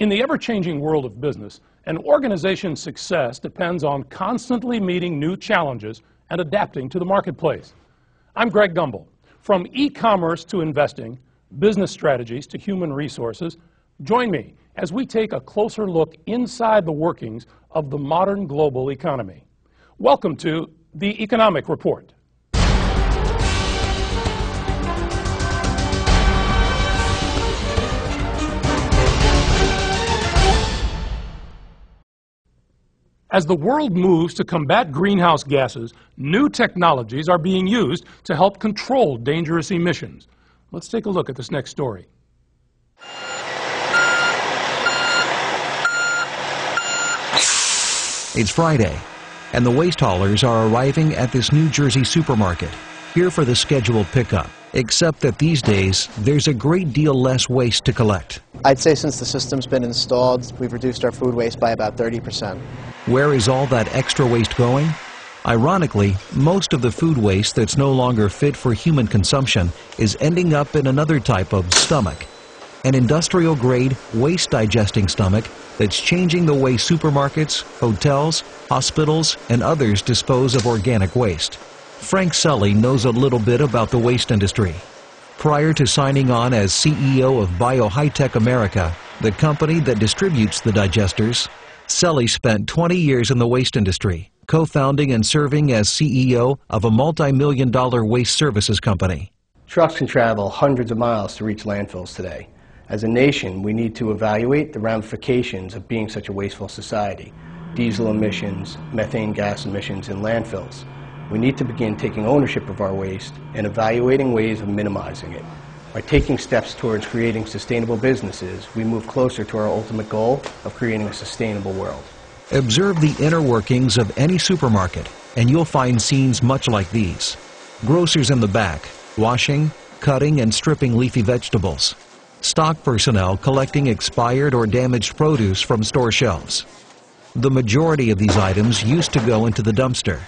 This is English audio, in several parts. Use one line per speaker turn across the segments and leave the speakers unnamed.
In the ever-changing world of business, an organization's success depends on constantly meeting new challenges and adapting to the marketplace. I'm Greg Gumbel. From e-commerce to investing, business strategies to human resources, join me as we take a closer look inside the workings of the modern global economy. Welcome to the Economic Report. As the world moves to combat greenhouse gases, new technologies are being used to help control dangerous emissions. Let's take a look at this next story.
It's Friday, and the waste haulers are arriving at this New Jersey supermarket, here for the scheduled pickup. Except that these days, there's a great deal less waste to collect.
I'd say since the system's been installed, we've reduced our food waste by about 30%.
Where is all that extra waste going? Ironically, most of the food waste that's no longer fit for human consumption is ending up in another type of stomach, an industrial-grade waste-digesting stomach that's changing the way supermarkets, hotels, hospitals, and others dispose of organic waste. Frank Sully knows a little bit about the waste industry. Prior to signing on as CEO of BioHitech America, the company that distributes the digesters, Sully spent 20 years in the waste industry, co-founding and serving as CEO of a multi-million-dollar waste services company.
Trucks can travel hundreds of miles to reach landfills today. As a nation, we need to evaluate the ramifications of being such a wasteful society. Diesel emissions, methane gas emissions in landfills. We need to begin taking ownership of our waste and evaluating ways of minimizing it. By taking steps towards creating sustainable businesses, we move closer to our ultimate goal of creating a sustainable world.
Observe the inner workings of any supermarket, and you'll find scenes much like these. Grocers in the back, washing, cutting, and stripping leafy vegetables. Stock personnel collecting expired or damaged produce from store shelves. The majority of these items used to go into the dumpster.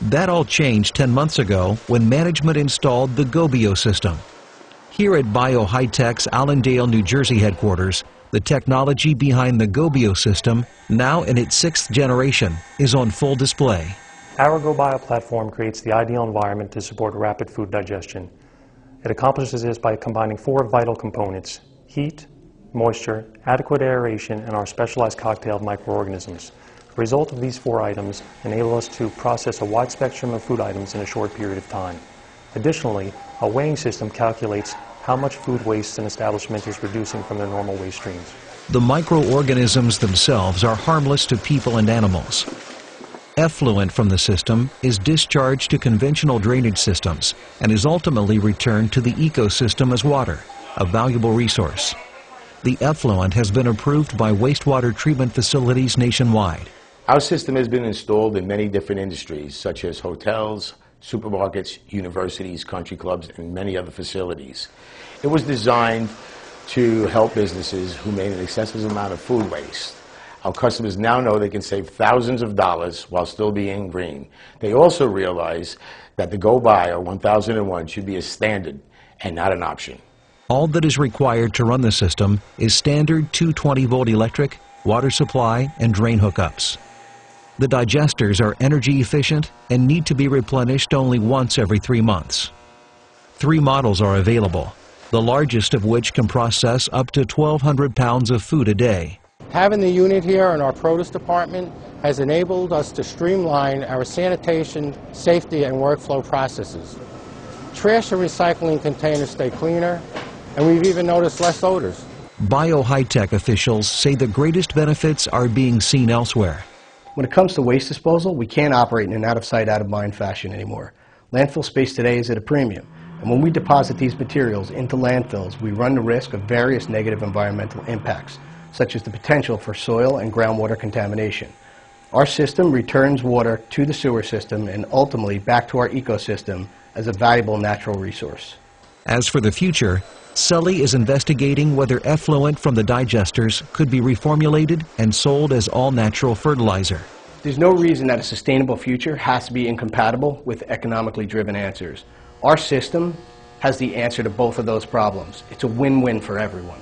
That all changed 10 months ago when management installed the GoBio system. Here at BioHitech's Allendale, New Jersey headquarters, the technology behind the GoBio system, now in its 6th generation, is on full display.
Our GoBio platform creates the ideal environment to support rapid food digestion. It accomplishes this by combining 4 vital components: heat, moisture, adequate aeration, and our specialized cocktail of microorganisms. The result of these 4 items enable us to process a wide spectrum of food items in a short period of time. Additionally, a weighing system calculates how much food waste an establishment is reducing from their normal waste streams.
The microorganisms themselves are harmless to people and animals. Effluent from the system is discharged to conventional drainage systems and is ultimately returned to the ecosystem as water, a valuable resource. The effluent has been approved by wastewater treatment facilities nationwide.
Our system has been installed in many different industries, such as hotels, supermarkets, universities, country clubs, and many other facilities. It was designed to help businesses who made an excessive amount of food waste. Our customers now know they can save thousands of dollars while still being green. They also realize that the GoBio 1001 should be a standard and not an option.
All that is required to run the system is standard 220-volt electric, water supply, and drain hookups. The digesters are energy efficient and need to be replenished only once every 3 months. 3 models are available, the largest of which can process up to 1,200 pounds of food a day.
Having the unit here in our produce department has enabled us to streamline our sanitation, safety, and workflow processes. Trash and recycling containers stay cleaner, and we've even noticed less odors.
BioHitech officials say the greatest benefits are being seen elsewhere.
When it comes to waste disposal, we can't operate in an out-of-sight, out-of-mind fashion anymore. Landfill space today is at a premium, and when we deposit these materials into landfills, we run the risk of various negative environmental impacts, such as the potential for soil and groundwater contamination. Our system returns water to the sewer system and ultimately back to our ecosystem as a valuable natural resource.
As for the future, Sully is investigating whether effluent from the digesters could be reformulated and sold as all-natural fertilizer.
There's no reason that a sustainable future has to be incompatible with economically driven answers. Our system has the answer to both of those problems. It's a win-win for everyone.